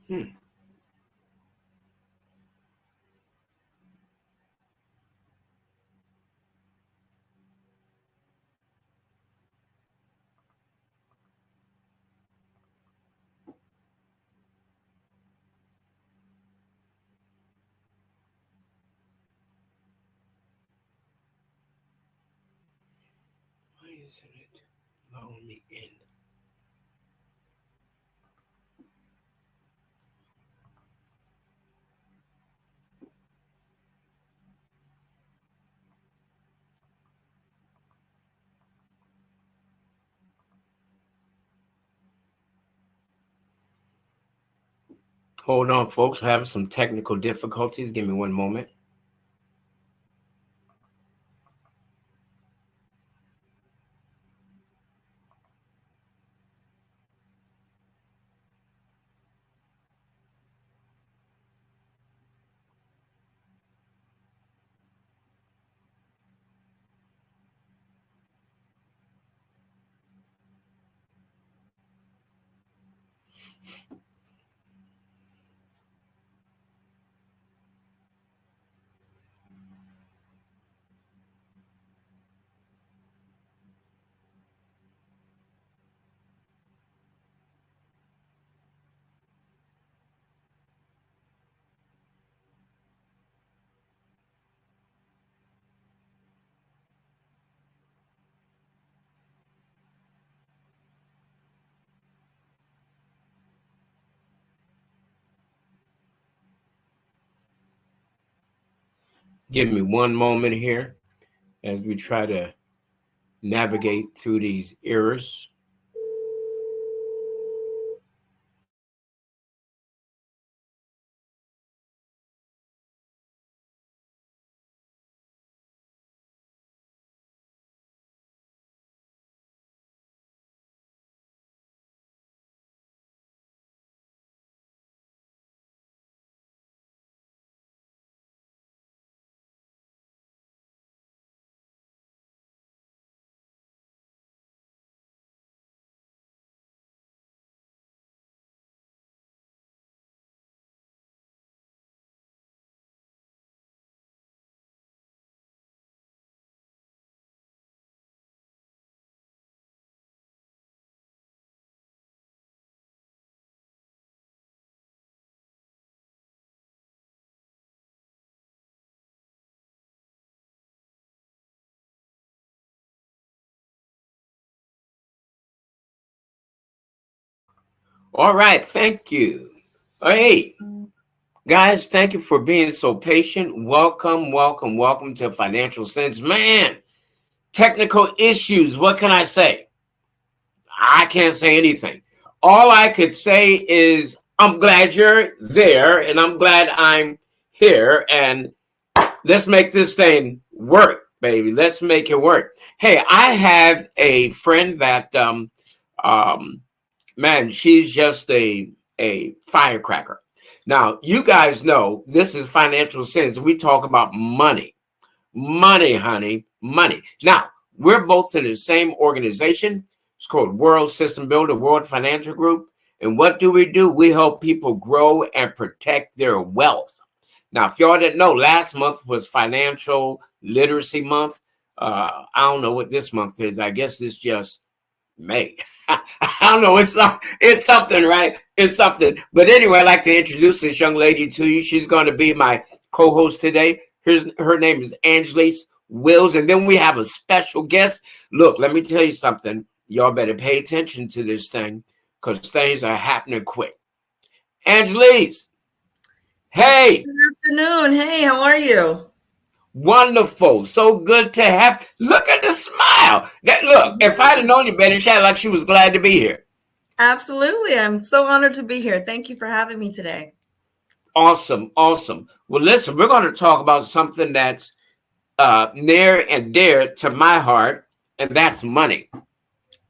Hmm. Why isn't it allowing me in? Hold on, folks. We're having some technical difficulties. Give me one moment. Give me one moment here as we try to navigate through these errors. All right, thank you. Hey, guys, thank you for being so patient. Welcome, welcome, welcome to Financial Sense. Man, technical issues. What can I say? I can't say anything. All I could say is I'm glad you're there and I'm glad I'm here and let's make this thing work, baby. Let's make it work. Hey, I have a friend that um man, she's just a firecracker. Now, you guys know this is Financial Sense. We talk about money. Money, honey, money. Now, we're both in the same organization. It's called World System Builder, World Financial Group. And what do? We help people grow and protect their wealth. Now, if y'all didn't know, last month was Financial Literacy Month. I don't know what this month is. I guess it's just May. I don't know. It's something, right? It's something. But anyway, I'd like to introduce this young lady to you. She's going to be my co-host today. Her name is Angelise Wills. And then we have a special guest. Look, let me tell you something. Y'all better pay attention to this thing because things are happening quick. Angelise, hey. Good afternoon. Hey, how are you? Wonderful. So good to have. Look at the smile. Look, if I'd have known you better, she had like she was glad to be here. Absolutely. I'm so honored to be here. Thank you for having me today. Awesome. Awesome. Well, listen, we're going to talk about something that's near and dear to my heart, and that's money.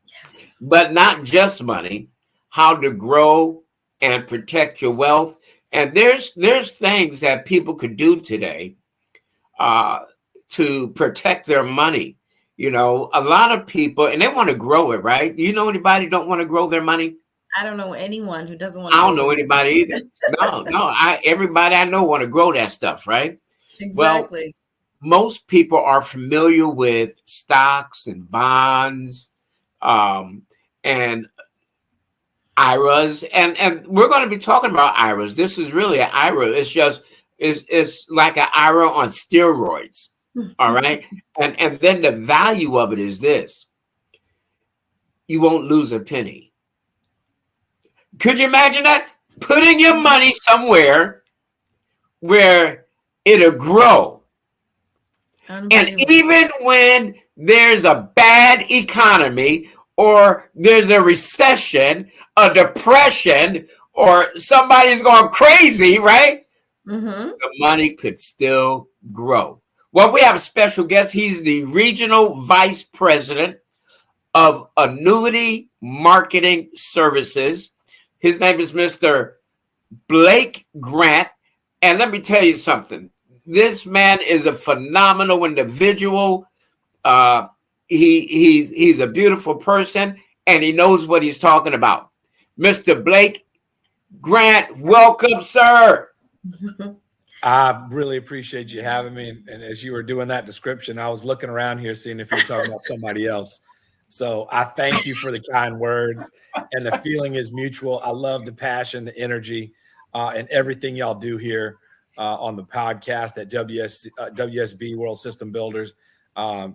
Yes. But not just money, how to grow and protect your wealth. And there's things that people could do today uh, to protect their money. You know, a lot of people, and they want to grow it, right? Do you know anybody don't want to grow their money? I don't know anyone who doesn't want I to don't grow know their anybody either. No. Everybody I know want to grow that stuff, right? Well, exactly. most people are familiar with stocks and bonds, and IRAs, and we're going to be talking about IRAs. This is really an IRA. It's like an IRA on steroids. All right. And then the value of it is this: you won't lose a penny. Could you imagine that? Putting your money somewhere where it'll grow. And even when there's a bad economy, or there's a recession, a depression, or somebody's going crazy, right? The money could still grow. Well, we have a special guest. He's the Regional Vice President of Annuity Marketing Services. His name is Mr. Blake Grant. And let me tell you something. This man is a phenomenal individual. He's a beautiful person, and he knows what he's talking about. Mr. Blake Grant, welcome, sir. I really appreciate you having me. And as you were doing that description, I was looking around here seeing if you're talking about somebody else. So I thank you for the kind words, and the feeling is mutual. I love the passion, the energy, and everything y'all do here on the podcast at WSB World System Builders.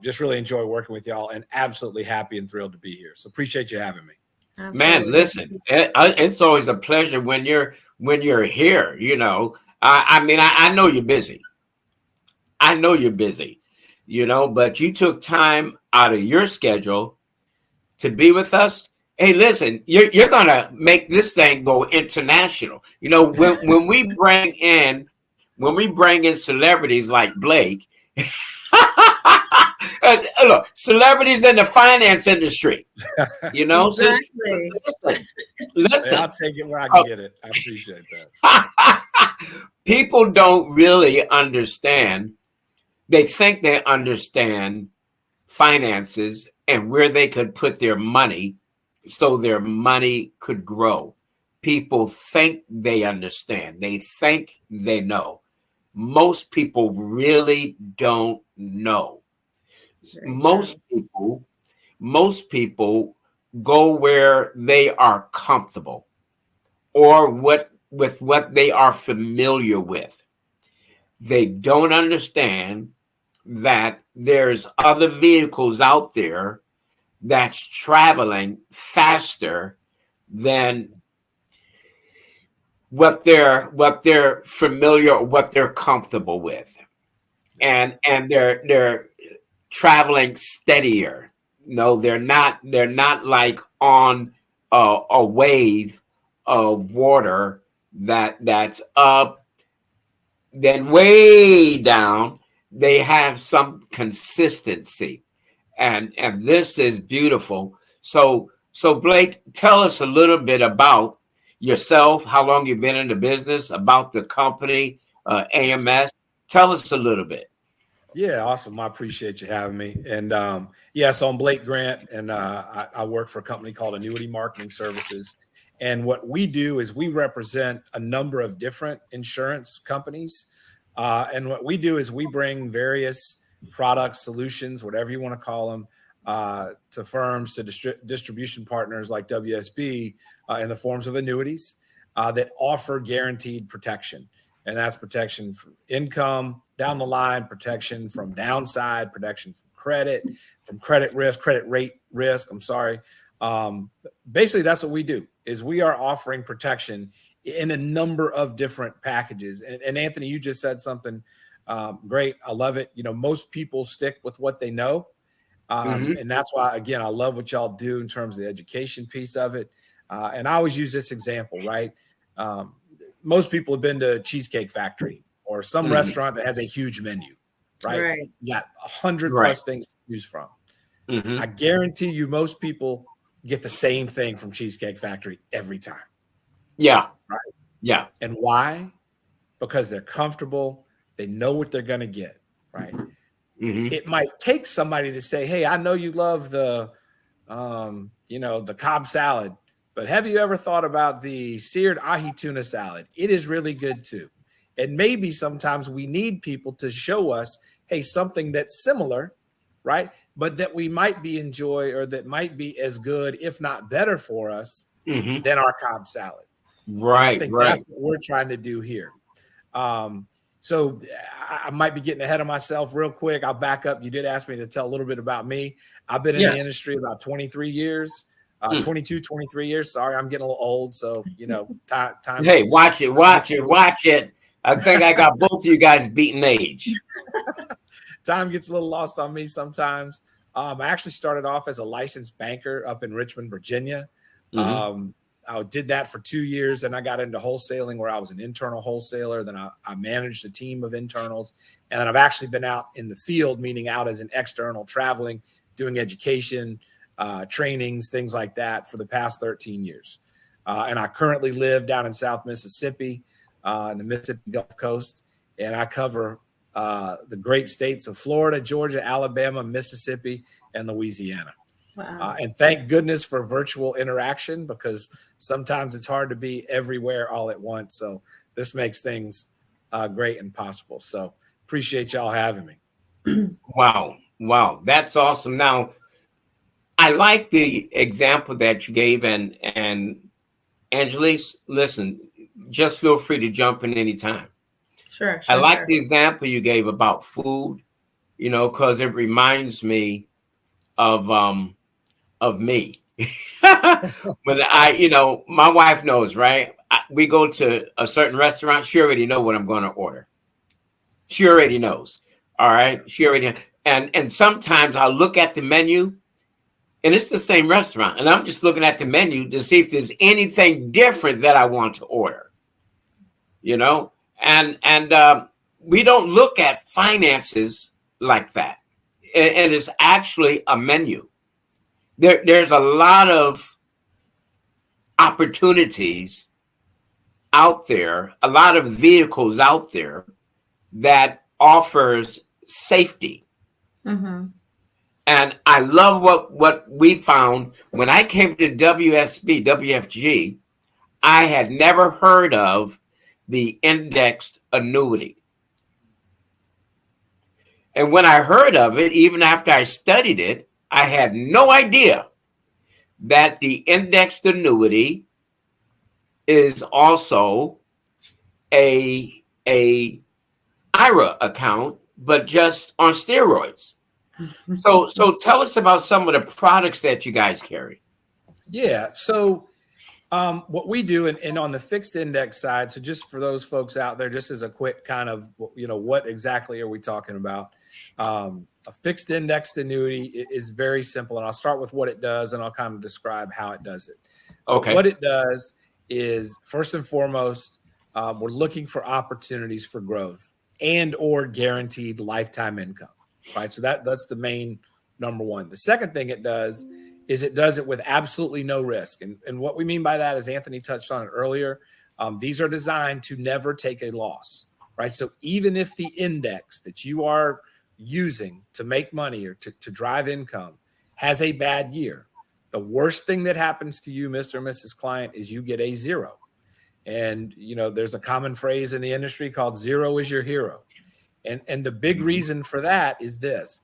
Just really enjoy working with y'all, and absolutely happy and thrilled to be here. So appreciate you having me. Absolutely. Man, listen, it's always a pleasure when you're here. You know, I know you're busy. I know you're busy, but you took time out of your schedule to be with us. Hey, listen, you're gonna make this thing go international. When we bring in celebrities like Blake, look, celebrities in the finance industry, Exactly. So listen. I'll take it where I can get it. I appreciate that. People don't really understand. They think they understand finances and where they could put their money so their money could grow. People think they understand. They think they know. Most people really don't know. Most people go where they are comfortable, or with what they are familiar with. They don't understand that there's other vehicles out there that's traveling faster than what they're familiar or what they're comfortable with, and they're traveling steadier. No, they're not like on a wave of water that's up, then way down. They have some consistency, and this is beautiful. So Blake, tell us a little bit about yourself, how long you've been in the business, about the company, AMS. Tell us a little bit. Yeah, awesome. I appreciate you having me. And so I'm Blake Grant, and I work for a company called Annuity Marketing Services. And what we do is we represent a number of different insurance companies. And what we do is we bring various products, solutions, whatever you want to call them, to firms, to distribution partners like WSB in the forms of annuities that offer guaranteed protection. And that's protection from income down the line, protection from downside, protection from credit risk, credit rate risk. Basically, that's what we do, is we are offering protection in a number of different packages. And Anthony, you just said something great. I love it. Most people stick with what they know. And that's why, again, I love what y'all do in terms of the education piece of it. And I always use this example, right? Most people have been to Cheesecake Factory or some restaurant that has a huge menu, right? You got 100 plus things to choose from. I guarantee you most people get the same thing from Cheesecake Factory every time. Yeah. Right. Yeah. And why? Because they're comfortable. They know what they're going to get, right? It might take somebody to say, hey, I know you love the Cobb salad. But have you ever thought about the seared ahi tuna salad? It is really good too. And maybe sometimes we need people to show us, hey, something that's similar, right? But that we might be enjoy or that might be as good, if not better for us than our Cobb salad. Right, and I think right. that's what we're trying to do here. So I might be getting ahead of myself real quick. I'll back up. You did ask me to tell a little bit about me. I've been in the industry about 23 years, 22, 23 years. Sorry, I'm getting a little old. So, time. Hey, watch it. I think I got both of you guys beating age. Time gets a little lost on me sometimes. I actually started off as a licensed banker up in Richmond, Virginia. I did that for 2 years. Then I got into wholesaling where I was an internal wholesaler. Then I managed a team of internals. And then I've actually been out in the field, meaning out as an external, traveling, doing education, trainings, things like that for the past 13 years. And I currently live down in South Mississippi, in the Mississippi Gulf Coast. And I cover the great states of Florida, Georgia, Alabama, Mississippi, and Louisiana. Wow. And thank goodness for virtual interaction, because sometimes it's hard to be everywhere all at once. So this makes things great and possible. So appreciate y'all having me. Wow. That's awesome. Now, I like the example that you gave, and Angelise, listen, just feel free to jump in anytime. Sure. I like the example you gave about food, because it reminds me of me. When my wife knows, right? We go to a certain restaurant, she already know what I'm going to order. She already knows. All right. She already, and sometimes I'll look at the menu and it's the same restaurant, and I'm just looking at the menu to see if there's anything different that I want to order, and we don't look at finances like that. And it's actually a menu. There's a lot of opportunities out there, a lot of vehicles out there that offers safety. And I love what we found when I came to WFG. I had never heard of the indexed annuity. And when I heard of it, even after I studied it, I had no idea that the indexed annuity is also a IRA account, but just on steroids. So tell us about some of the products that you guys carry. Yeah. So what we do, and on the fixed index side, so just for those folks out there, just as a quick kind of, what exactly are we talking about? A fixed indexed annuity is very simple, and I'll start with what it does, and I'll kind of describe how it does it. Okay. But what it does is, first and foremost, we're looking for opportunities for growth and or guaranteed lifetime income, right? So that's the main number one. The second thing it does is it does it with absolutely no risk. And what we mean by that, as Anthony touched on it earlier, these are designed to never take a loss, right? So even if the index that you are using to make money or to drive income has a bad year, the worst thing that happens to you, Mr. and Mrs. Client, is you get a zero. And, there's a common phrase in the industry called zero is your hero. And the big reason for that is this.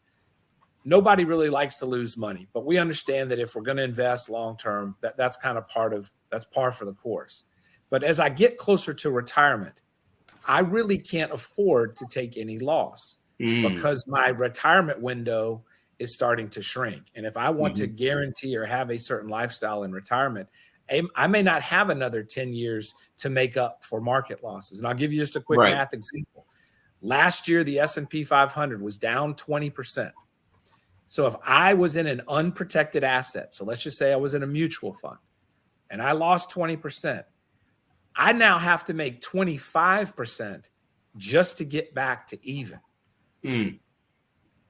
Nobody really likes to lose money, but we understand that if we're going to invest long-term, that's kind of that's par for the course. But as I get closer to retirement, I really can't afford to take any loss because my retirement window is starting to shrink. And if I want to guarantee or have a certain lifestyle in retirement, I may not have another 10 years to make up for market losses. And I'll give you just a quick math example. Last year, the S&P 500 was down 20%. So if I was in an unprotected asset, so let's just say I was in a mutual fund and I lost 20%, I now have to make 25% just to get back to even.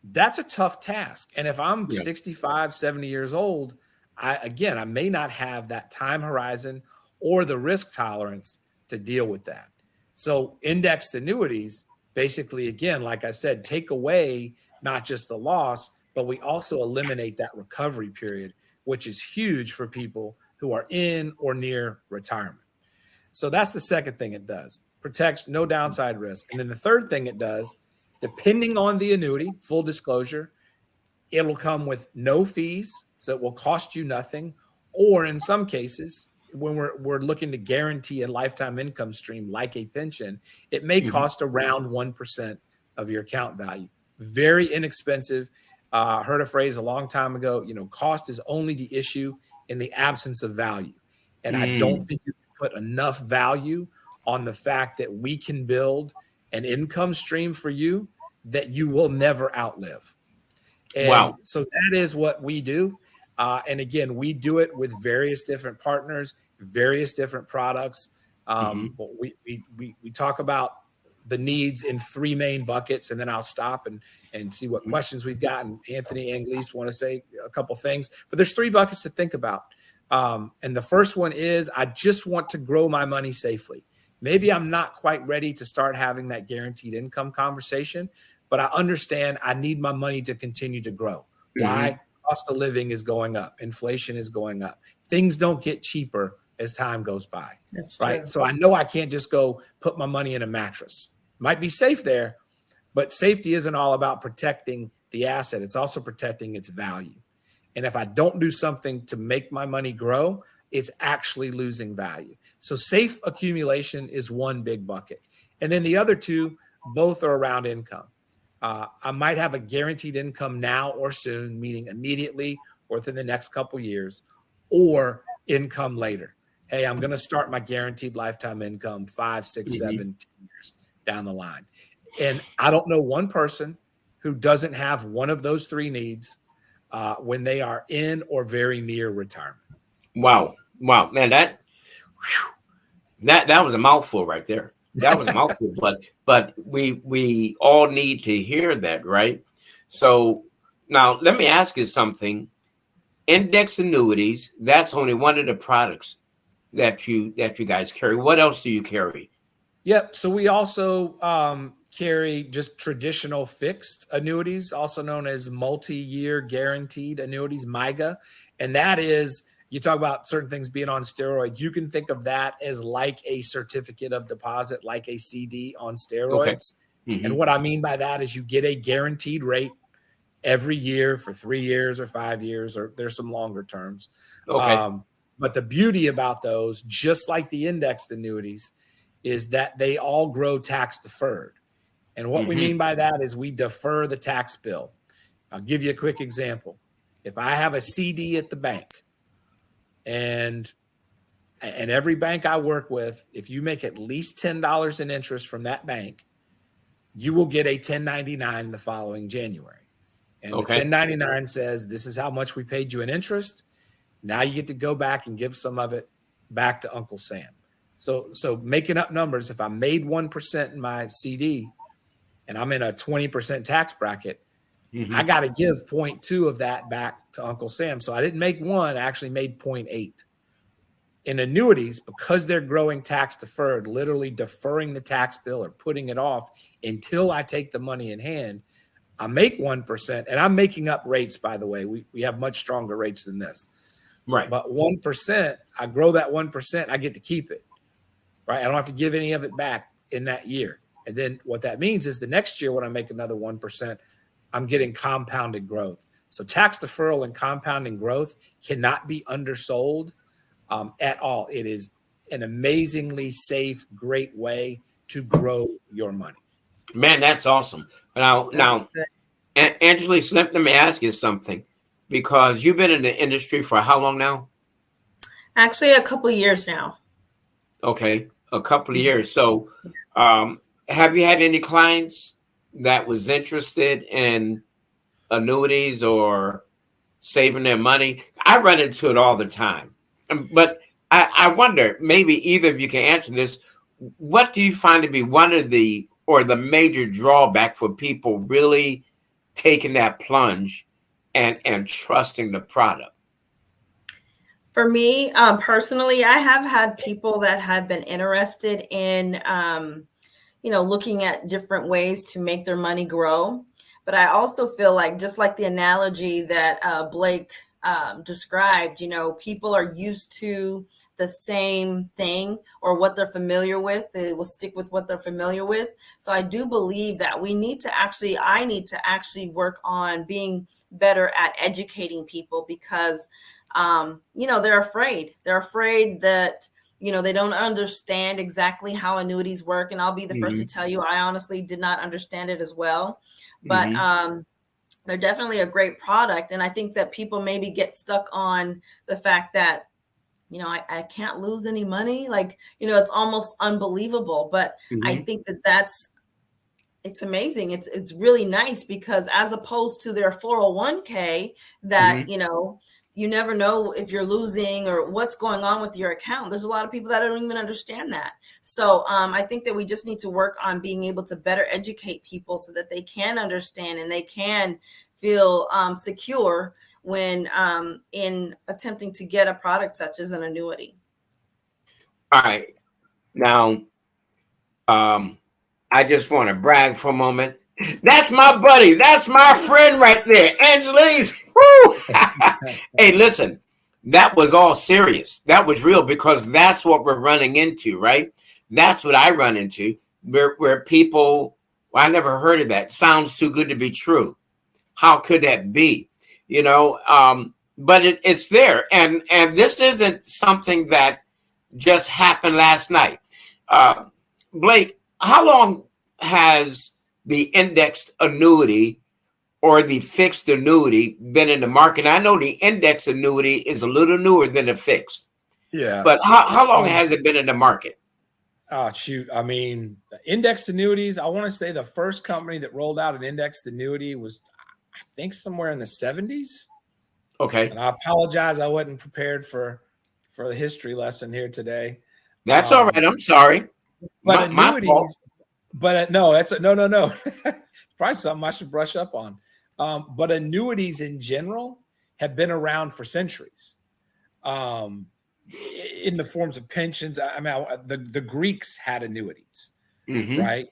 That's a tough task. And if I'm 65, 70 years old, I may not have that time horizon or the risk tolerance to deal with that. So indexed annuities, basically, again, like I said, take away not just the loss, but we also eliminate that recovery period, which is huge for people who are in or near retirement. So that's the second thing it does. Protects, no downside risk. And then the third thing it does, depending on the annuity, full disclosure, it'll come with no fees, so it will cost you nothing. Or in some cases, when we're looking to guarantee a lifetime income stream like a pension, it may cost around 1% of your account value. Very inexpensive. Heard a phrase a long time ago, cost is only the issue in the absence of value. And I don't think you can put enough value on the fact that we can build an income stream for you that you will never outlive. And so that is what we do. And again, we do it with various different partners, various different products. We talk about the needs in three main buckets, and then I'll stop and see what questions we've got. And Anthony and Angelise want to say a couple things, but there's three buckets to think about. And the first one is, I just want to grow my money safely. Maybe I'm not quite ready to start having that guaranteed income conversation, but I understand I need my money to continue to grow. Why? Cost of living is going up. Inflation is going up. Things don't get cheaper as time goes by. That's right. True. So I know I can't just go put my money in a mattress. Might be safe there, but safety isn't all about protecting the asset. It's also protecting its value. And if I don't do something to make my money grow, it's actually losing value. So safe accumulation is one big bucket. And then the other two, both are around income. I might have a guaranteed income now or soon, meaning immediately or within the next couple years, or income later. Hey, I'm going to start my guaranteed lifetime income 5, 6, 7, 10 years down the line. And I don't know one person who doesn't have one of those three needs when they are in or very near retirement. Wow, man, that was a mouthful right there. That was a mouthful, but we all need to hear that, right? So now let me ask you something. Index annuities, that's only one of the products that you guys carry. What else do you carry? Yep. So we also carry just traditional fixed annuities, also known as multi-year guaranteed annuities, MYGA. And that is, you talk about certain things being on steroids. You can think of that as like a certificate of deposit, like a CD on steroids. Okay. And what I mean by that is you get a guaranteed rate every year for 3 years or 5 years, or there's some longer terms. Okay. But the beauty about those, just like the indexed annuities, is that they all grow tax deferred. And what we mean by that is we defer the tax bill. I'll give you a quick example. If I have a CD at the bank, and every bank I work with, if you make at least $10 in interest from that bank, you will get a 1099 the following January. And the 1099 says, this is how much we paid you in interest. Now you get to go back and give some of it back to Uncle Sam. So making up numbers, if I made 1% in my CD and I'm in a 20% tax bracket, I got to give 0.2 of that back to Uncle Sam. So I didn't make 1, I actually made 0.8. In annuities, because they're growing tax deferred, literally deferring the tax bill or putting it off until I take the money in hand, I make 1%, and I'm making up rates, by the way. We have much stronger rates than this. Right. But 1%, I grow that 1%, I get to keep it. Right. I don't have to give any of it back in that year. And then what that means is the next year when I make another 1%, I'm getting compounded growth. So tax deferral and compounding growth cannot be undersold at all. It is an amazingly safe, great way to grow your money. Man, that's awesome. Now, Angelise, let me ask you something, because you've been in the industry for how long now? Actually, a couple of years now. Okay, a couple of years. So have you had any clients that was interested in annuities or saving their money? I run into it all the time. But I wonder, maybe either of you can answer this. What do you find to be one of the major drawback for people really taking that plunge and trusting the product? For me, personally, I have had people that have been interested in, looking at different ways to make their money grow. But I also feel like, just like the analogy that Blake described, people are used to the same thing or what they're familiar with. They will stick with what they're familiar with. So I do believe that I need to actually work on being better at educating people because, they're afraid. They're afraid that, they don't understand exactly how annuities work. And I'll be the first to tell you, I honestly did not understand it as well. But they're definitely a great product. And I think that people maybe get stuck on the fact that, I can't lose any money. Like, it's almost unbelievable. But I think it's amazing. It's really nice because as opposed to their 401k that, you never know if you're losing or what's going on with your account. There's a lot of people that don't even understand that. So I think that we just need to work on being able to better educate people so that they can understand and they can feel secure when in attempting to get a product such as an annuity. All right. Now, I just want to brag for a moment. That's my buddy. That's my friend right there. Angelise. Woo! Hey, listen, that was all serious. That was real because that's what we're running into, right? That's what I run into where people, well, I never heard of that. Sounds too good to be true. How could that be? But it's there. And this isn't something that just happened last night. Blake, how long has the indexed annuity or the fixed annuity been in the market? I know the index annuity is a little newer than the fixed. Yeah. But how long has it been in the market? Oh, shoot. I mean, indexed annuities, I want to say the first company that rolled out an indexed annuity was, I think, somewhere in the 70s. Okay. And I apologize. I wasn't prepared for the history lesson here today. That's all right. I'm sorry. But my annuities, fault. but no, no. Probably something I should brush up on. But annuities in general have been around for centuries. In the forms of pensions. I mean, the Greeks had annuities, right?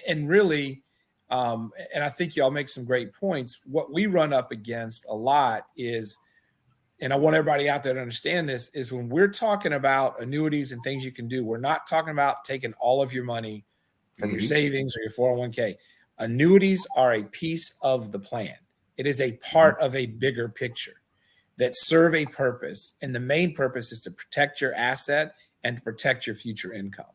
And really, and I think y'all make some great points. What we run up against a lot is, and I want everybody out there to understand this, is when we're talking about annuities and things you can do, we're not talking about taking all of your money from your savings or your 401k. Annuities are a piece of the plan. It is a part of a bigger picture that serve a purpose. And the main purpose is to protect your asset and to protect your future income.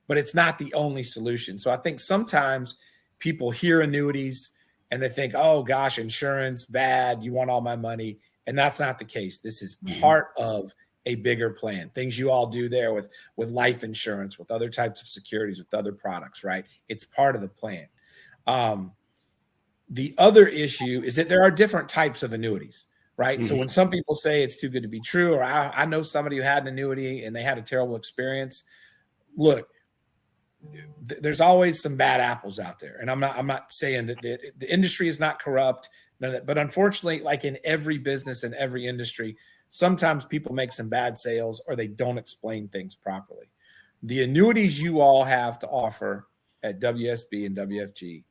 But it's not the only solution. So I think sometimes people hear annuities and they think, oh gosh, insurance, bad, you want all my money. And that's not the case. This is part of a bigger plan. Things you all do there with life insurance, with other types of securities, with other products, right? It's part of the plan. The other issue is that there are different types of annuities, right? So when some people say it's too good to be true, or I know somebody who had an annuity and they had a terrible experience, look, there's always some bad apples out there. And I'm not saying that the industry is not corrupt, but unfortunately, like in every business and every industry, sometimes people make some bad sales or they don't explain things properly. The annuities you all have to offer at WSB and WFG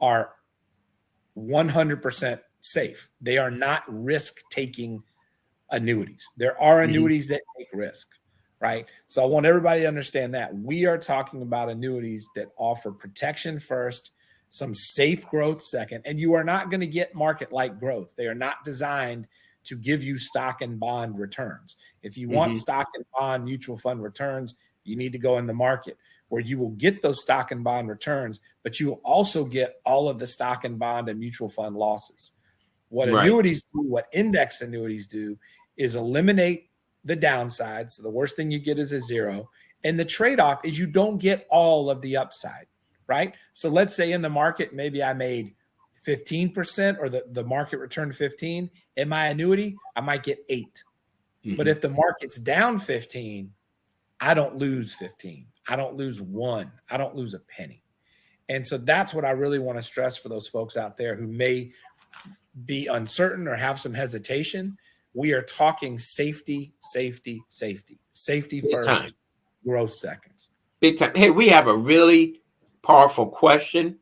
are 100% safe. They are not risk-taking annuities. There are annuities that take risk, right? So I want everybody to understand that. We are talking about annuities that offer protection first, some safe growth second, and you are not going to get market-like growth. They are not designed to give you stock and bond returns. If you want stock and bond mutual fund returns, you need to go in the market where you will get those stock and bond returns, but you will also get all of the stock and bond and mutual fund losses. What annuities do, what index annuities do, is eliminate the downside. So the worst thing you get is a zero. And the trade-off is you don't get all of the upside, right? So let's say in the market, maybe I made 15% or the market returned 15. In my annuity, I might get 8. But if the market's down 15, I don't lose 15. I don't lose 1. I don't lose a penny. And so that's what I really want to stress for those folks out there who may be uncertain or have some hesitation. We are talking safety, safety, safety. Safety first, growth second. Big time. Hey, we have a really powerful question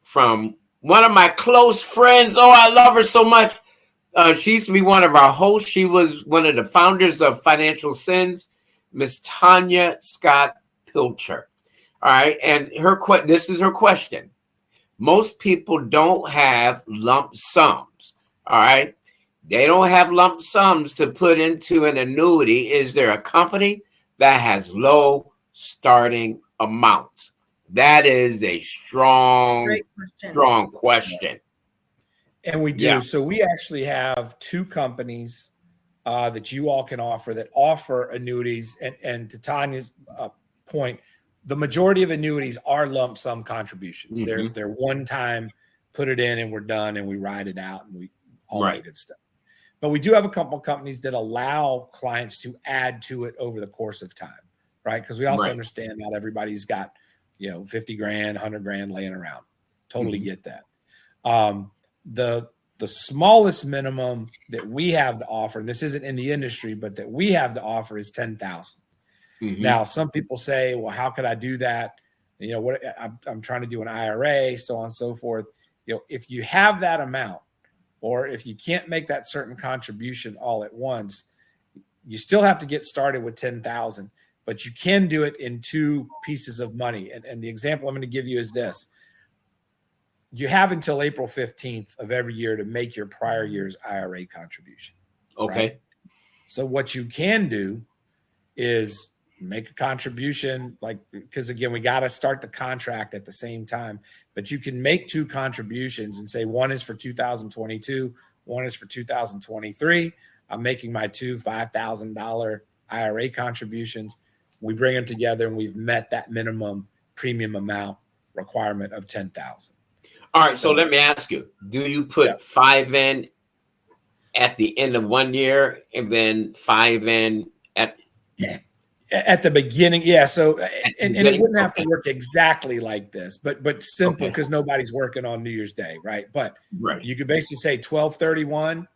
from one of my close friends. Oh, I love her so much. She used to be one of our hosts. She was one of the founders of Financial Sins, Miss Tanya Scott Pilcher. All right, and this is her question. Most people don't have lump sums. All right, they don't have lump sums to put into an annuity. Is there a company that has low starting amounts? That is a strong question. And we do. Yeah. So we actually have two companies that you all can offer that offer annuities. And to Tanya's point, the majority of annuities are lump sum contributions. Mhm. They're one time, put it in and we're done and we ride it out and we all that good stuff. But we do have a couple of companies that allow clients to add to it over the course of time, right? Because we also understand not everybody's got, 50 grand, 100 grand laying around. Totally get that. The smallest minimum that we have to offer, and this isn't in the industry, but that we have to offer is 10,000. Now, some people say, well, how could I do that? What I'm trying to do an IRA, so on and so forth. If you have that amount, or if you can't make that certain contribution all at once, you still have to get started with 10,000, but you can do it in two pieces of money. And the example I'm going to give you is this. You have until April 15th of every year to make your prior year's IRA contribution. Okay. Right? So what you can do is make a contribution, because again, we got to start the contract at the same time, but you can make two contributions and say one is for 2022, one is for 2023. I'm making my two $5,000 IRA contributions. We bring them together and we've met that minimum premium amount requirement of 10,000. All right. So let me ask you, do you put 5 in at the end of 1 year and then 5 in at the beginning? Yeah. So, and it wouldn't have to work exactly like this, but simple, because nobody's working on New Year's Day. Right. But you could basically say 12/31,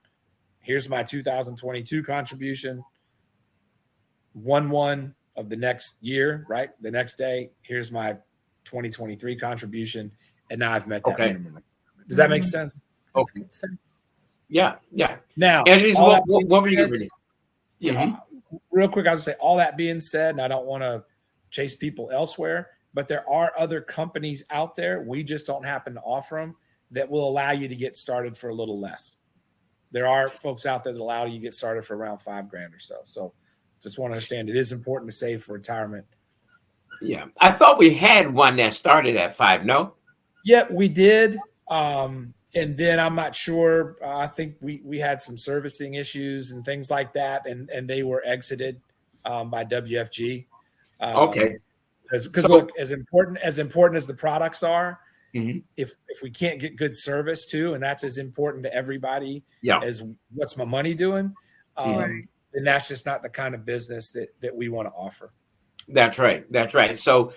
here's my 2022 contribution. 1/1 of the next year, right? The next day, here's my 2023 contribution. And now I've met that minimum. Does that make sense? Okay. Yeah. Now, what were you reading? Real quick, I'll just say all that being said, and I don't want to chase people elsewhere, but there are other companies out there, we just don't happen to offer them, that will allow you to get started for a little less. There are folks out there that allow you to get started for around $5,000 or so. So just want to understand it is important to save for retirement. Yeah. I thought we had one that started at 5, no? Yeah, we did. And then I'm not sure. I think we had some servicing issues and things like that, and they were exited by WFG. Because look, as important as the products are, if we can't get good service too, and that's as important to everybody as what's my money doing, then that's just not the kind of business that we want to offer. That's right. So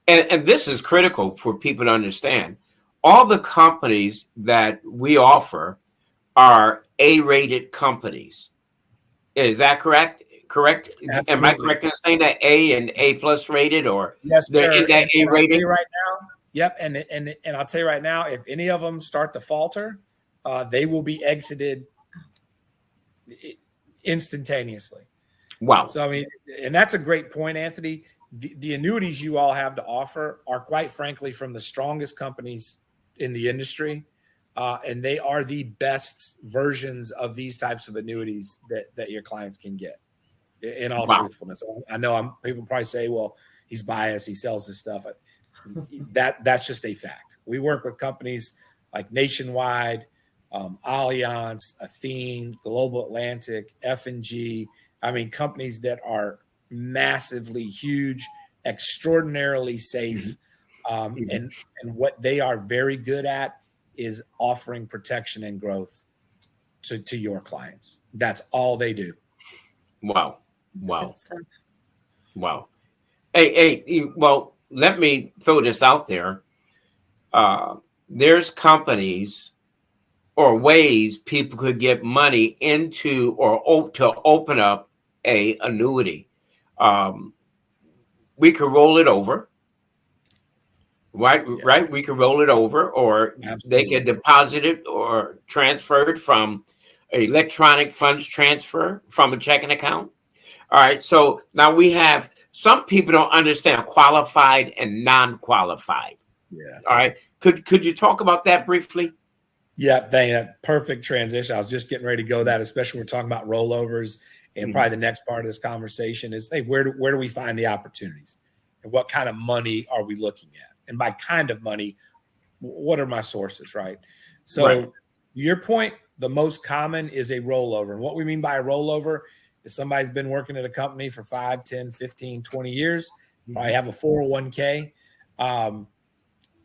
and this is critical for people to understand, all the companies that we offer are A-rated companies. Is that correct? Absolutely. Am I correct in saying that A and A+ rated, or yes, they're in that A rating right now? Yep. And I'll tell you right now, if any of them start to falter, they will be exited instantaneously. Wow. So I mean, and that's a great point, Anthony. The annuities you all have to offer are, quite frankly, from the strongest companies in the industry, and they are the best versions of these types of annuities that your clients can get. In all truthfulness, I know people probably say, "Well, he's biased. He sells this stuff." That's just a fact. We work with companies like Nationwide, Allianz, Athene, Global Atlantic, F&G. I mean, companies that are massively huge, extraordinarily safe, and what they are very good at is offering protection and growth to your clients. That's all they do. Wow. Hey, well, let me throw this out there. There's companies or ways people could get money into or to open up a annuity. We could roll it over, right? Yeah. Right. We could roll it over, or they could deposit it or transfer it from electronic funds transfer from a checking account. All right. So now we have some people don't understand qualified and non-qualified. Yeah. All right. Could you talk about that briefly? Yeah, perfect transition. I was just getting ready to go that, especially when we're talking about rollovers. And probably the next part of this conversation is, hey, where do we find the opportunities? And what kind of money are we looking at? And by kind of money, what are my sources, right? So your point, the most common is a rollover. And what we mean by a rollover is somebody's been working at a company for 5, 10, 15, 20 years, probably have a 401k.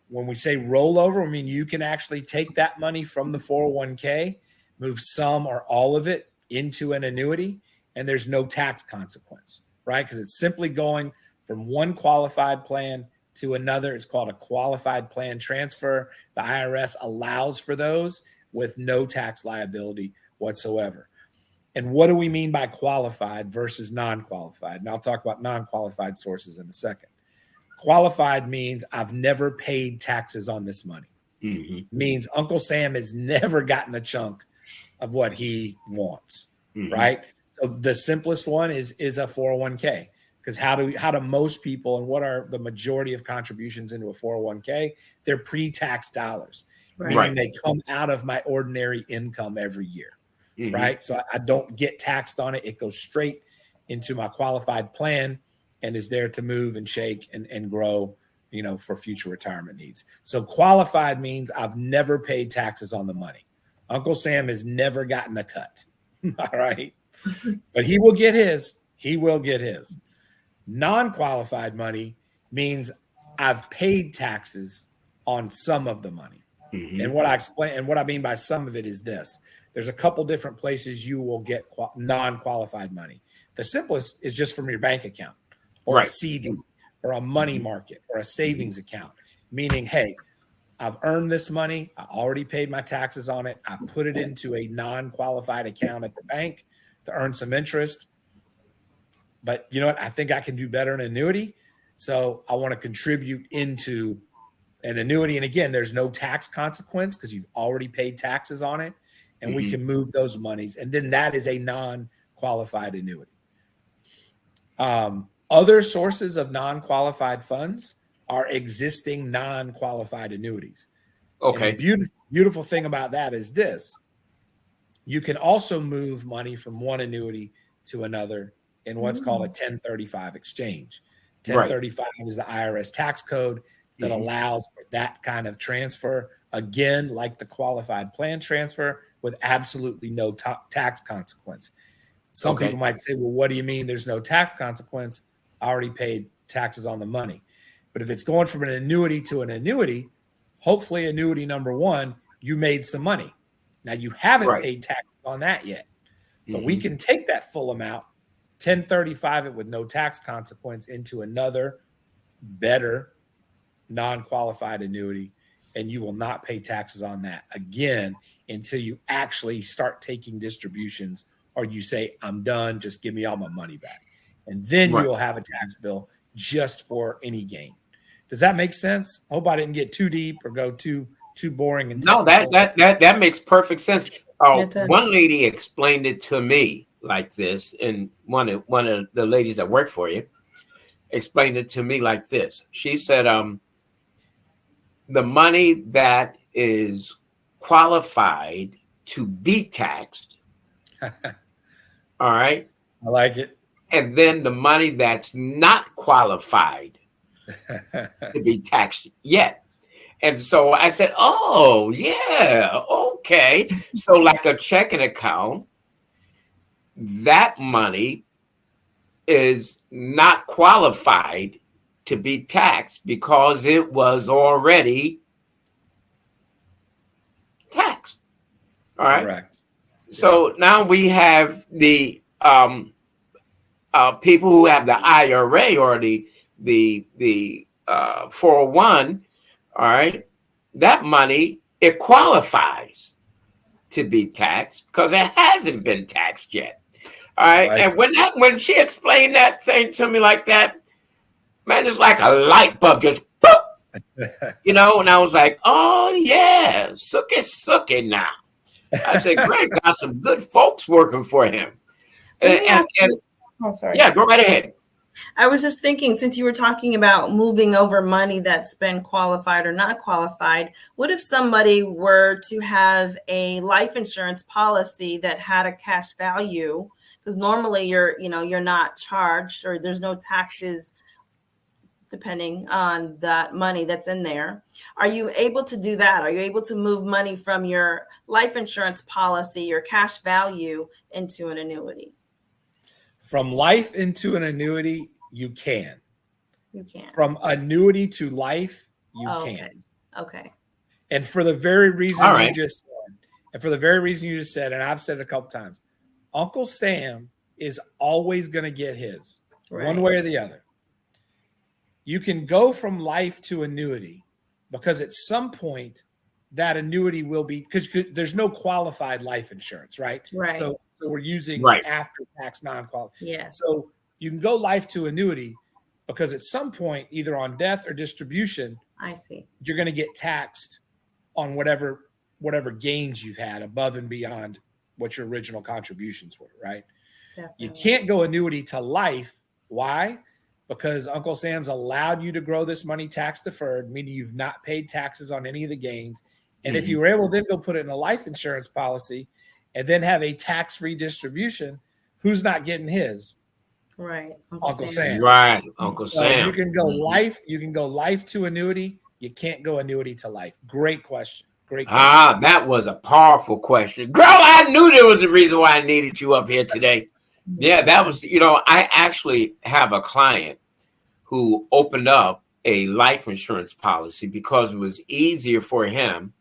When we say rollover, I mean you can actually take that money from the 401k, move some or all of it into an annuity, and there's no tax consequence, right? Because it's simply going from one qualified plan to another. It's called a qualified plan transfer. The IRS allows for those with no tax liability whatsoever. And what do we mean by qualified versus non-qualified? And I'll talk about non-qualified sources in a second. Qualified means I've never paid taxes on this money. Means Uncle Sam has never gotten a chunk of what he wants, right? So the simplest one is a 401k, because how do most people, and what are the majority of contributions into a 401k? They're pre-tax dollars, meaning they come out of my ordinary income every year, right? So I don't get taxed on it. It goes straight into my qualified plan and is there to move and shake and grow, for future retirement needs. So qualified means I've never paid taxes on the money. Uncle Sam has never gotten a cut. All right. But he will get his. He will get his. Non-qualified money means I've paid taxes on some of the money. And what I mean by some of it is this. There's a couple different places you will get non-qualified money. The simplest is just from your bank account, or a CD, or a money market, or a savings account, meaning, hey, I've earned this money. I already paid my taxes on it. I put it into a non-qualified account at the bank to earn some interest. But you know what? I think I can do better in annuity. So I want to contribute into an annuity. And again, there's no tax consequence because you've already paid taxes on it. And we can move those monies. And then that is a non-qualified annuity. Other sources of non-qualified funds are existing non-qualified annuities. Okay. And the beautiful thing about that is this. You can also move money from one annuity to another in what's called a 1035 exchange. 1035 is the IRS tax code that allows for that kind of transfer. Again, like the qualified plan transfer, with absolutely no tax consequence. Some people might say, well, what do you mean there's no tax consequence? I already paid taxes on the money. But if it's going from an annuity to an annuity, hopefully annuity number one, you made some money. Now you haven't paid taxes on that yet, but we can take that full amount, 1035 it with no tax consequence into another better non-qualified annuity, and you will not pay taxes on that again until you actually start taking distributions, or you say, I'm done, just give me all my money back. And then you will have a tax bill just for any gain. Does that make sense? I hope I didn't get too deep or go too boring. And no, that makes perfect sense. One lady explained it to me like this, and one of the ladies that work for you explained it to me like this. She said, the money that is qualified to be taxed, all right? I like it. And then the money that's not qualified to be taxed yet. And so I said, oh, yeah, okay. So like a checking account, that money is not qualified to be taxed because it was already taxed. All right. Correct. So now we have the people who have the IRA or the 401. All right. That money, it qualifies to be taxed because it hasn't been taxed yet. All right. And when she explained that thing to me like that, man, it's like a light bulb just, and I was like, oh, yeah, suki now. I said, Greg got some good folks working for him. Let me ask And you- oh, sorry. yeah, go right ahead. I was just thinking, since you were talking about moving over money that's been qualified or not qualified, what if somebody were to have a life insurance policy that had a cash value? Because normally you're not charged, or there's no taxes depending on that money that's in there. Are you able to do that? Are you able to move money from your life insurance policy, your cash value, into an annuity? From life into an annuity, you can. You can. From annuity to life, you Okay. can. Okay. And for the very reason All right. you just said, and I've said it a couple times, Uncle Sam is always going to get his, one Right. way or the other. You can go from life to annuity because at some point that annuity will be, because there's no qualified life insurance, right? Right. So we're using Right. after-tax non-qualified. Yes. So you can go life to annuity because at some point, either on death or distribution, I see. you're going to get taxed on whatever gains you've had above and beyond what your original contributions were, right? Definitely. You can't go annuity to life. Why? Because Uncle Sam's allowed you to grow this money tax deferred, meaning you've not paid taxes on any of the gains. And if you were able to then go put it in a life insurance policy and then have a tax-free distribution, who's not getting his? Right. Uncle Sam. Right, Uncle So Sam. you can go life to annuity. You can't go annuity to life. Great question. Great question. Ah, that was a powerful question. Girl, I knew there was a reason why I needed you up here today. Yeah, that was, I actually have a client who opened up a life insurance policy because it was easier for him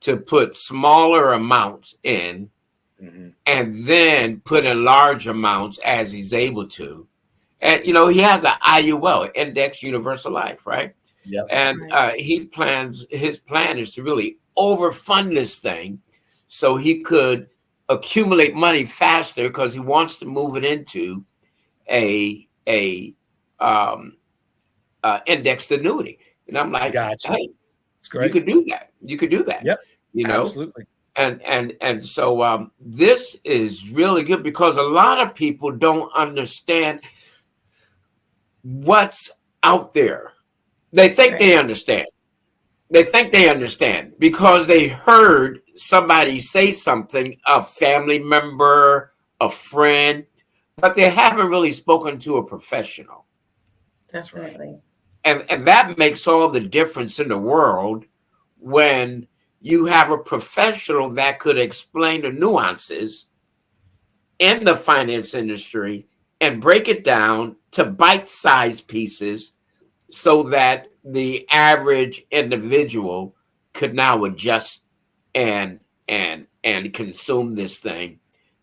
to put smaller amounts in and then put in large amounts as he's able to. And, he has an IUL, Index Universal Life, right? Yep. And his plan is to really overfund this thing so he could accumulate money faster because he wants to move it into a indexed annuity. And I'm like, Gotcha. hey, It's great. you could do that. You could do that. Yep. Absolutely. Absolutely. And so this is really good because a lot of people don't understand what's out there. They think they understand. They think they understand because they heard somebody say something, a family member, a friend, but they haven't really spoken to a professional. Definitely. And that makes all the difference in the world when you have a professional that could explain the nuances in the finance industry and break it down to bite-sized pieces so that the average individual could now adjust and consume this thing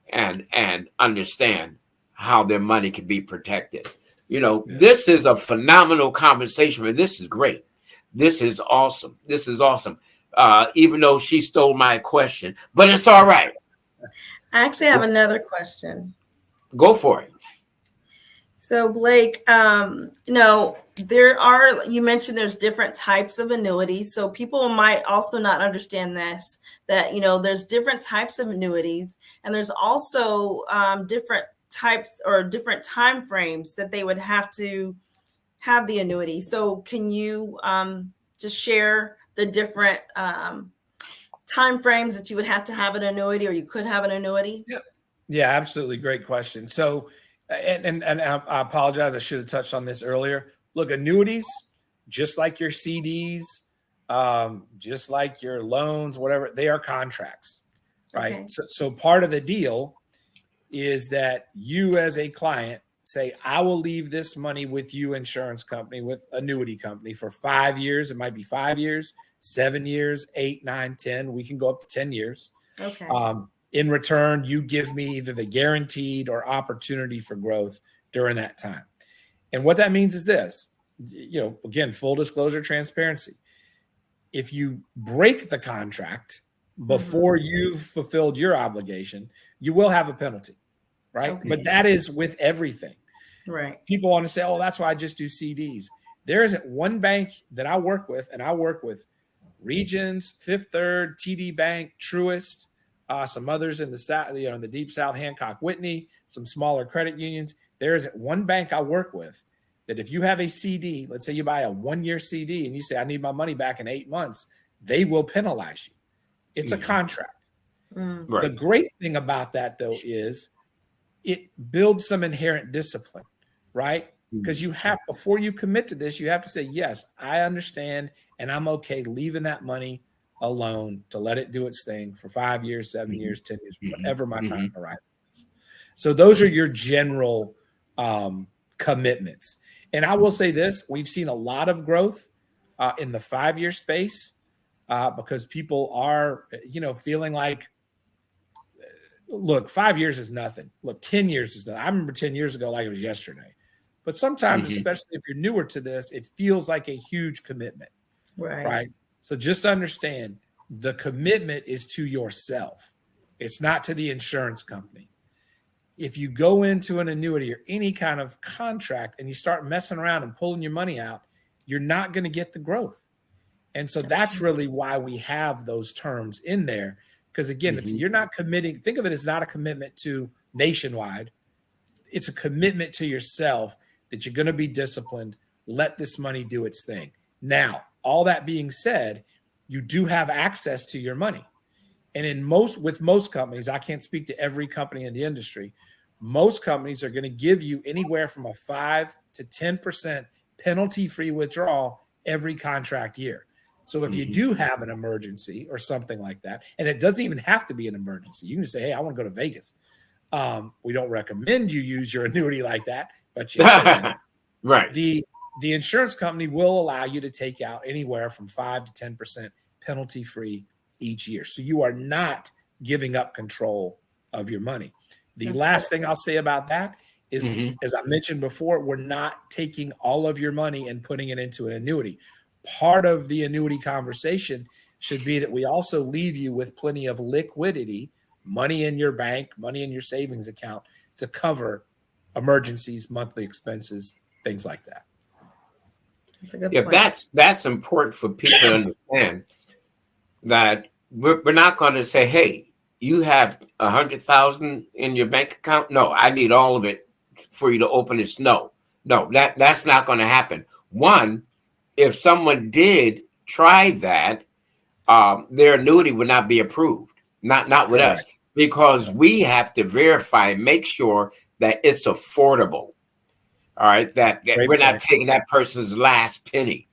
and understand how their money can be protected. This is a phenomenal conversation, and this is great. This is awesome. This is awesome. Even though she stole my question, but it's all right. I actually have another question. Go for it. So Blake, you mentioned there's different types of annuities. So people might also not understand this, that, there's different types of annuities, and there's also different types or different time frames that they would have to have the annuity. So can you just share the different time frames that you would have to have an annuity, or you could have an annuity? Yeah, absolutely. Great question. So, and I apologize, I should have touched on this earlier. Look, annuities, just like your CDs, just like your loans, whatever, they are contracts, right? Okay. So part of the deal is that you as a client say, I will leave this money with you, insurance company, with annuity company for 5 years. It might be 5 years, 7 years, 8, 9, 10. We can go up to 10 years. Okay. In return, you give me either the guaranteed or opportunity for growth during that time. And what that means is this, again, full disclosure, transparency. If you break the contract before you've fulfilled your obligation, you will have a penalty, right? Okay. But that is with everything. Right. People want to say, oh, that's why I just do CDs. There isn't one bank that I work with, and I work with Regions, Fifth Third, TD Bank, Truist, some others in the South, in the deep South, Hancock Whitney, some smaller credit unions. There isn't one bank I work with that if you have a CD, let's say you buy a 1-year CD and you say, I need my money back in 8 months, they will penalize you. It's a contract. Mm. The great thing about that, though, is it builds some inherent discipline, right? Because you have, before you commit to this, you have to say, yes, I understand, and I'm okay leaving that money alone to let it do its thing for 5 years, 7 years, 10 years, whatever my time horizon is. So those are your general commitments. And I will say this, we've seen a lot of growth in the 5-year space because people are, feeling like, look, 5 years is nothing. Look, 10 years is nothing. I remember 10 years ago like it was yesterday. But sometimes, especially if you're newer to this, it feels like a huge commitment, right? So just understand the commitment is to yourself. It's not to the insurance company. If you go into an annuity or any kind of contract and you start messing around and pulling your money out, you're not going to get the growth. And so that's really why we have those terms in there. Because again, you're not committing. Think of it as not a commitment to Nationwide. It's a commitment to yourself that you're going to be disciplined. Let this money do its thing. Now, all that being said, you do have access to your money. And with most companies, I can't speak to every company in the industry. Most companies are going to give you anywhere from a 5 to 10% penalty-free withdrawal every contract year. So if you do have an emergency or something like that, and it doesn't even have to be an emergency, you can say, hey, I want to go to Vegas. We don't recommend you use your annuity like that, but you can. Right. The insurance company will allow you to take out anywhere from 5 to 10% penalty-free each year. So you are not giving up control of your money. The last thing I'll say about that is, as I mentioned before, we're not taking all of your money and putting it into an annuity. Part of the annuity conversation should be that we also leave you with plenty of liquidity, money in your bank, money in your savings account to cover emergencies, monthly expenses, things like that. That's a good point. That's important for people to understand that we're not going to say, hey, you have 100,000 in your bank account. No, I need all of it for you to open this. No, that's not going to happen. One, if someone did try that, their annuity would not be approved. Not with us, because we have to verify and make sure that it's affordable. All right, that we're not taking that person's last penny.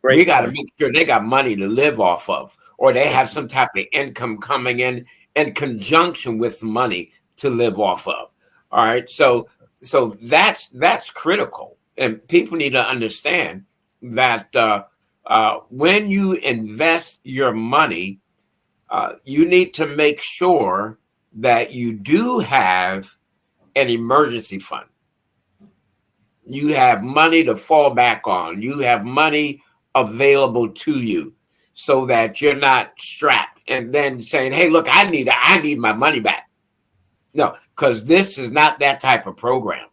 We got to make sure they got money to live off of, or they have some type of income coming in conjunction with money to live off of. All right, so that's critical, and people need to understand that when you invest your money, you need to make sure that you do have an emergency fund. You have money to fall back on. You have money available to you so that you're not strapped and then saying, hey, look, I need my money back. No, because this is not that type of program.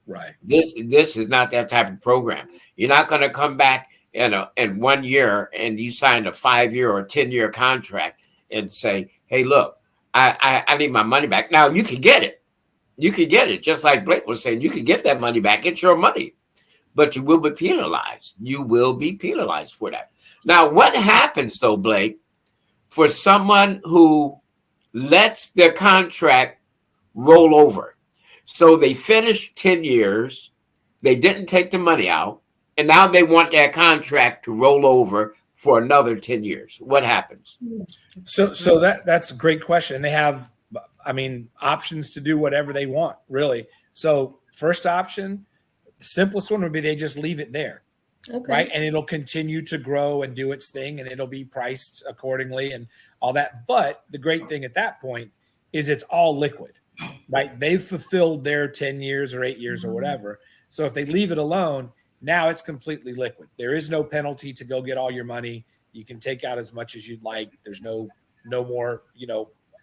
Right. This is not that type of program. You're not going to come back in 1 year and you signed a 5-year or 10-year contract and say, hey, look, I need my money back. Now you can get it. You could get it, just like Blake was saying. You could get that money back. It's your money, but you will be penalized. You will be penalized for that. Now, what happens, though, Blake, for someone who lets their contract roll over? So they finished 10 years, they didn't take the money out, and now they want their contract to roll over for another 10 years. What happens? So that's a great question. And they have, options to do whatever they want, really. So first option, the simplest one would be they just leave it there, right? And it'll continue to grow and do its thing, and it'll be priced accordingly and all that. But the great thing at that point is it's all liquid, right? They've fulfilled their 10 years or 8 years or whatever. So if they leave it alone, now it's completely liquid. There is no penalty to go get all your money. You can take out as much as you'd like. There's no more,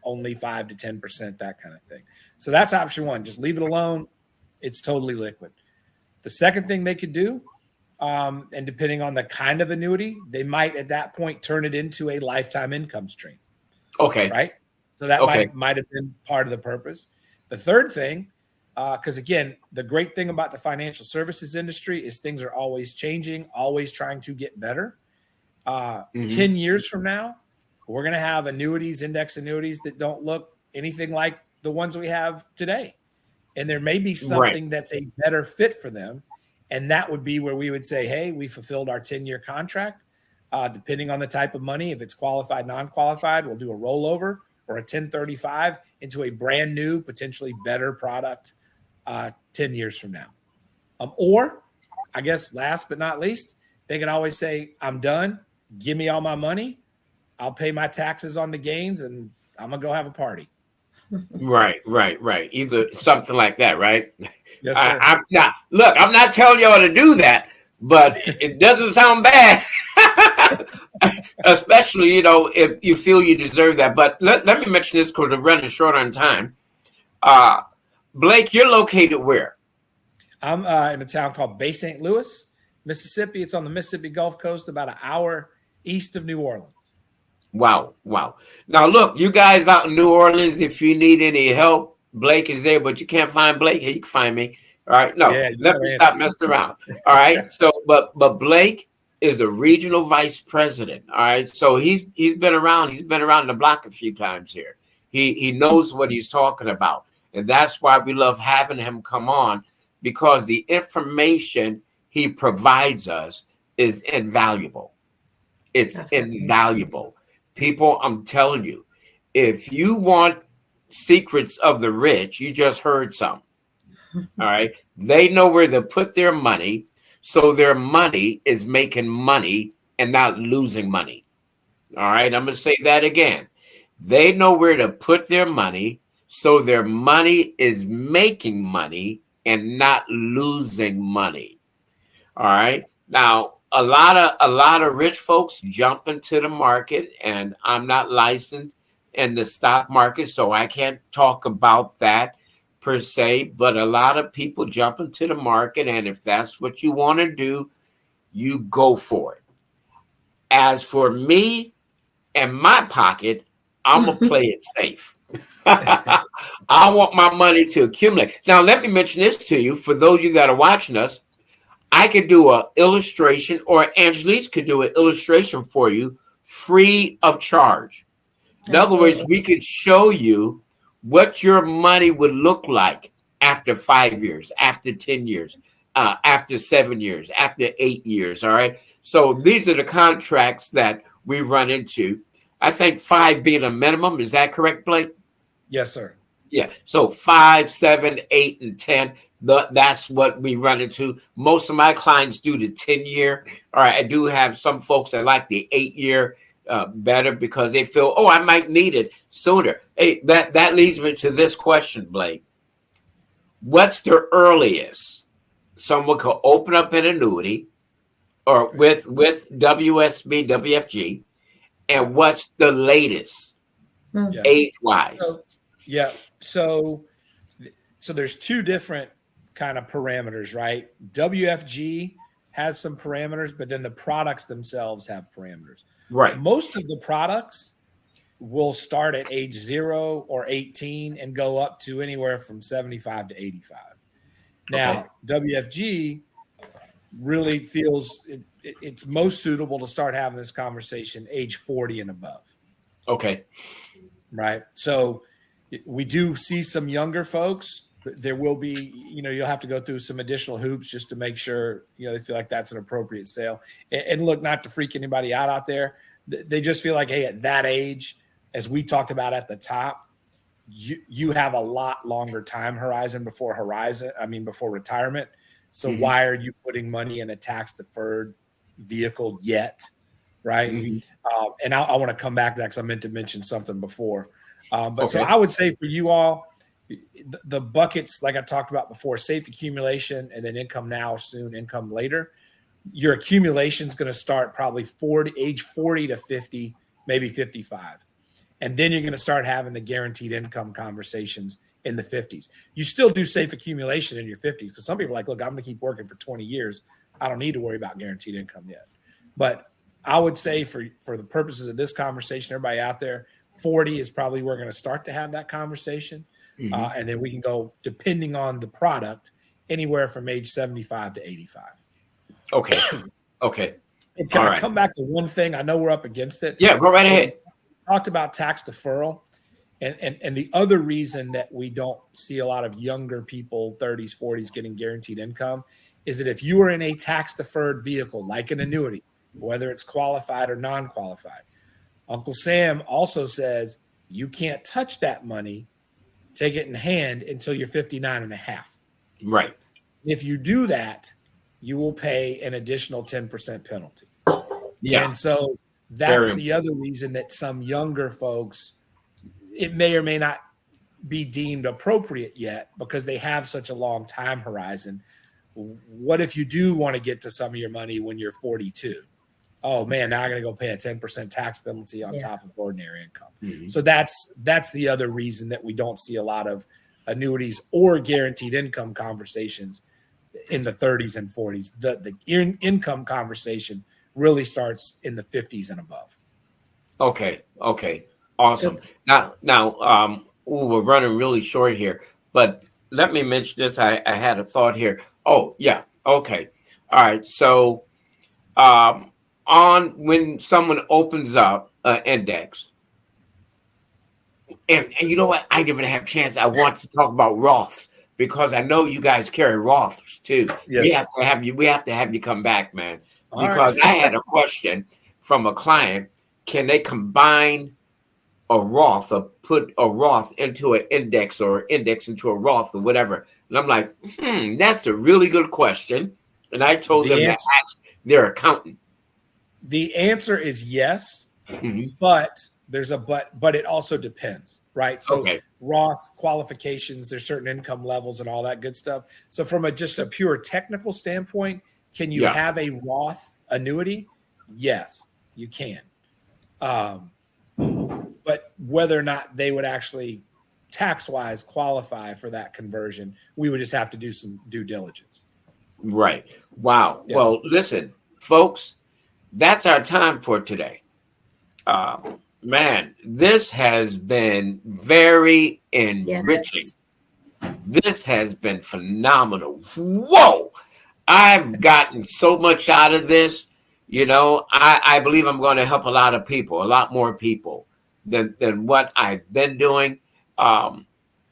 only 5 to 10%, that kind of thing. So that's option one. Just leave it alone. It's totally liquid. The second thing they could do, and depending on the kind of annuity, they might at that point turn it into a lifetime income stream. Okay. Right? So that Okay. might have been part of the purpose. The third thing, because again, the great thing about the financial services industry is things are always changing, always trying to get better. 10 years from now, we're going to have annuities, index annuities that don't look anything like the ones we have today. And there may be something that's a better fit for them. And that would be where we would say, hey, we fulfilled our 10-year contract. Depending on the type of money, if it's qualified, non-qualified, we'll do a rollover or a 1035 into a brand new, potentially better product 10 years from now. Or, I guess last but not least, they can always say, I'm done. Give me all my money. I'll pay my taxes on the gains and I'm going to go have a party. Right. Either something like that, right? Yes, sir. I'm not telling y'all to do that, but it doesn't sound bad. Especially, if you feel you deserve that. But let me mention this because we're running short on time. Blake, you're located where? I'm in a town called Bay St. Louis, Mississippi. It's on the Mississippi Gulf Coast, about an hour east of New Orleans. Wow. Now, look, you guys out in New Orleans, if you need any help, Blake is there, but you can't find Blake. Hey, you can find me. All right. No, let me stop messing around. All right. So, but Blake is a regional vice president. All right. So he's been around. He's been around the block a few times here. He knows what he's talking about. And that's why we love having him come on, because the information he provides us is invaluable. It's invaluable. People, I'm telling you, if you want secrets of the rich, you just heard some. All right. They know where to put their money. So their money is making money and not losing money. All right. I'm going to say that again. They know where to put their money. So their money is making money and not losing money. All right. Now, a lot of rich folks jump into the market, and I'm not licensed in the stock market, so I can't talk about that per se. But a lot of people jump into the market, and if that's what you want to do, you go for it. As for me and my pocket, I'm gonna play it safe. I want my money to accumulate. Now, let me mention this to you. For those of you that are watching us, I could do an illustration, or Angelique could do an illustration for you free of charge. In other words, we could show you what your money would look like after 5 years, after 10 years, after 7 years, after 8 years. All right. So these are the contracts that we run into. I think 5 being a minimum. Is that correct, Blake? Yes, sir. Yeah. So 5, 7, 8, and 10. That's what we run into. Most of my clients do the 10-year. All right. I do have some folks that like the 8-year better because they feel, oh, I might need it sooner. Hey, that leads me to this question, Blake. What's the earliest someone could open up an annuity or with WSB, WFG, and what's the latest age-wise? So there's two different kind of parameters, right? WFG has some parameters, but then the products themselves have parameters. Right. Most of the products will start at age 0 or 18 and go up to anywhere from 75 to 85. Now, WFG really feels it's most suitable to start having this conversation age 40 and above. Okay. Right. So we do see some younger folks. There will be, you'll have to go through some additional hoops just to make sure, they feel like that's an appropriate sale. And look, not to freak anybody out there. They just feel like, hey, at that age, as we talked about at the top, you have a lot longer time horizon before retirement. So why are you putting money in a tax deferred vehicle yet? Right. And I want to come back to that because I meant to mention something before. So I would say for you all, the buckets, like I talked about before, safe accumulation and then income now, soon income later. Your accumulation is going to start probably age 40 to 50, maybe 55. And then you're going to start having the guaranteed income conversations in the 50s. You still do safe accumulation in your 50s because some people are like, look, I'm going to keep working for 20 years. I don't need to worry about guaranteed income yet. But I would say for the purposes of this conversation, everybody out there, 40 is probably we're going to start to have that conversation. And then we can go, depending on the product, anywhere from age 75 to 85. Okay. Okay. And can I come back to one thing? I know we're up against it. Yeah, go right ahead. We talked about tax deferral. And the other reason that we don't see a lot of younger people, 30s, 40s, getting guaranteed income is that if you are in a tax deferred vehicle, like an annuity, whether it's qualified or non-qualified, Uncle Sam also says you can't touch that money, take it in hand until you're 59 and a half. Right. If you do that, you will pay an additional 10% penalty. Yeah. And so that's the other reason that some younger folks, it may or may not be deemed appropriate yet because they have such a long time horizon. What if you do want to get to some of your money when you're 42? Oh man, now I'm going to go pay a 10% tax penalty on top of ordinary income. So that's the other reason that we don't see a lot of annuities or guaranteed income conversations in the 30s and 40s. The income conversation really starts in the 50s and above. Okay. Awesome. Now, we're running really short here, but let me mention this. I had a thought here. Oh, yeah. Okay. All right. So, on when someone opens up an index, and you know what? I didn't even have a chance. I want to talk about Roths because I know you guys carry Roths too. Yes. We have to have you come back, man. Because I had a question from a client. Can they combine a Roth or put a Roth into an index or index into a Roth or whatever? And I'm like, that's a really good question. And I told them to ask their accountant. The answer is yes, but there's a but it also depends, right? So Roth qualifications, there's certain income levels and all that good stuff. So from just a pure technical standpoint, can you have a Roth annuity? Yes, you can. But whether or not they would actually tax-wise qualify for that conversion, we would just have to do some due diligence. Right. Wow. Yeah. Well, listen, folks, that's our time for today. Man, this has been very enriching. Yes. This has been phenomenal. Whoa. I've gotten so much out of this. You know, I believe I'm going to help a lot of people, a lot more people than what I've been doing.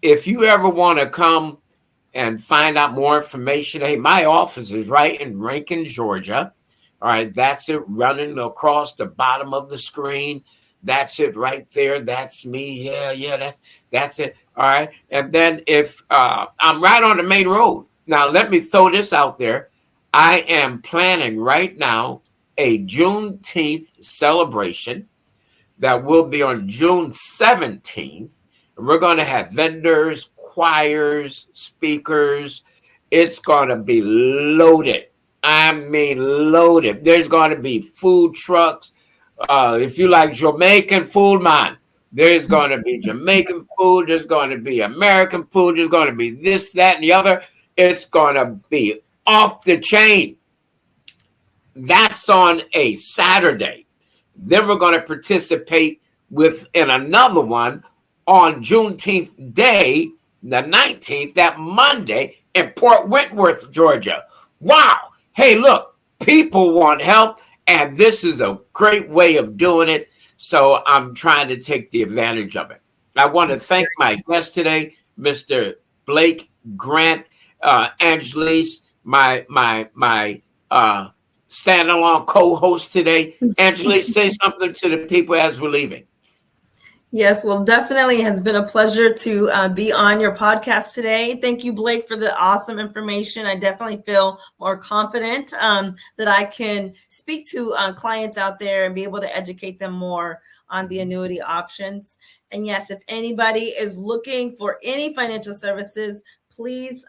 If you ever want to come and find out more information, hey, my office is right in Rankin, Georgia. All right, that's it, running across the bottom of the screen. That's it right there. That's me. Yeah, that's it. All right. And then if I'm right on the main road. Now, let me throw this out there. I am planning right now a Juneteenth celebration that will be on June 17th. We're going to have vendors, choirs, speakers. It's going to be loaded. I mean, loaded. There's going to be food trucks. If you like Jamaican food, man, there's going to be Jamaican food. There's going to be American food. There's going to be this, that, and the other. It's going to be off the chain. That's on a Saturday. Then we're going to participate in another one on Juneteenth Day, the 19th, that Monday in Port Wentworth, Georgia. Wow. Hey, look, people want help, and this is a great way of doing it. So I'm trying to take the advantage of it. I want to thank my guest today, Mr. Blake Grant, Angelise, my stand-alone co-host today. Angelise, say something to the people as we're leaving. Yes, well, definitely has been a pleasure to be on your podcast today. Thank you, Blake, for the awesome information. I definitely feel more confident that I can speak to clients out there and be able to educate them more on the annuity options. And yes, if anybody is looking for any financial services, please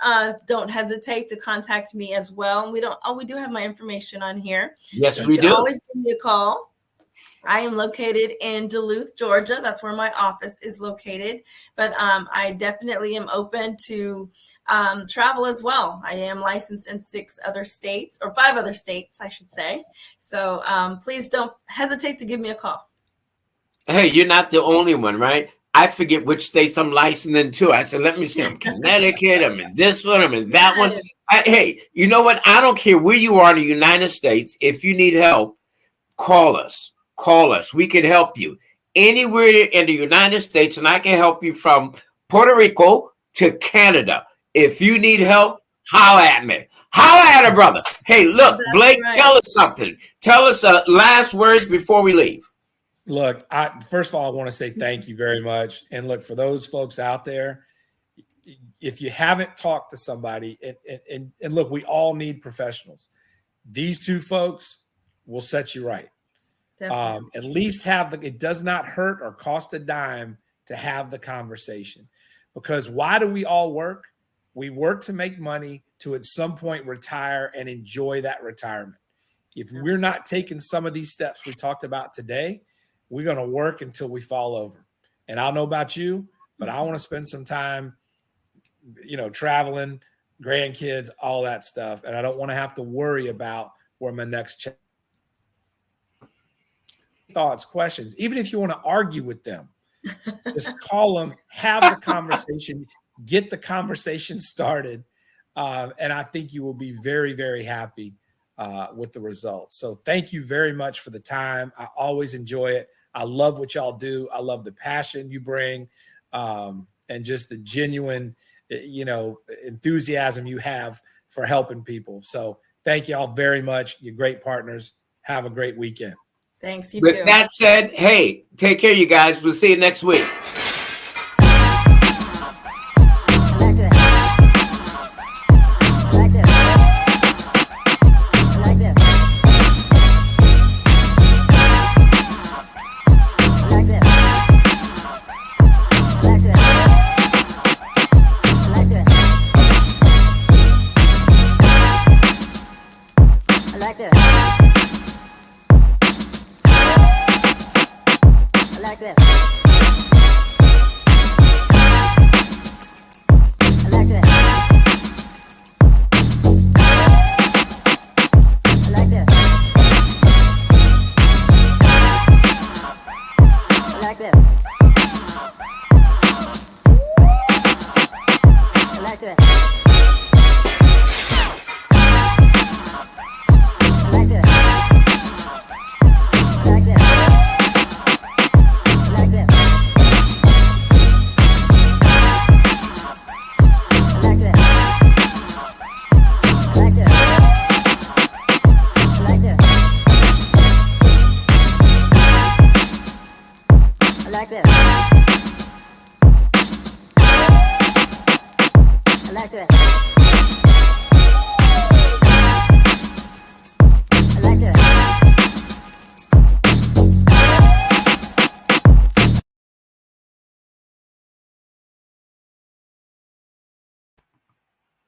don't hesitate to contact me as well. We do have my information on here. Yes, so we do. Always give me a call. I am located in Duluth, Georgia. That's where my office is located. But I definitely am open to travel as well. I am licensed in 5 other states, I should say. So please don't hesitate to give me a call. Hey, you're not the only one, right? I forget which states I'm licensed in too. I said, let me see. I'm Connecticut. I'm in this one. I'm in that one. Hey, you know what? I don't care where you are in the United States. If you need help, call us. Call us. We can help you anywhere in the United States, and I can help you from Puerto Rico to Canada. If you need help, holler at me. Holler at a brother. Hey, look, That's Blake, right. tell us something. Tell us last words before we leave. Look, first of all, I want to say thank you very much. And look, for those folks out there, if you haven't talked to somebody, and look, we all need professionals. These two folks will set you right. At least it does not hurt or cost a dime to have the conversation. Because why do we all work? We work to make money to at some point retire and enjoy that retirement. If we're not taking some of these steps we talked about today, we're going to work until we fall over. And I don't know about you, but I want to spend some time, traveling, grandkids, all that stuff. And I don't want to have to worry about where my next check. Thoughts, questions, even if you want to argue with them, just call them, have the conversation, get the conversation started. And I think you will be very, very happy with the results. So thank you very much for the time. I always enjoy it. I love what y'all do. I love the passion you bring and just the genuine, enthusiasm you have for helping people. So thank y'all very much. You're great partners. Have a great weekend. Thanks. You With too. that said, hey, take care, you guys. We'll see you next week. I like that.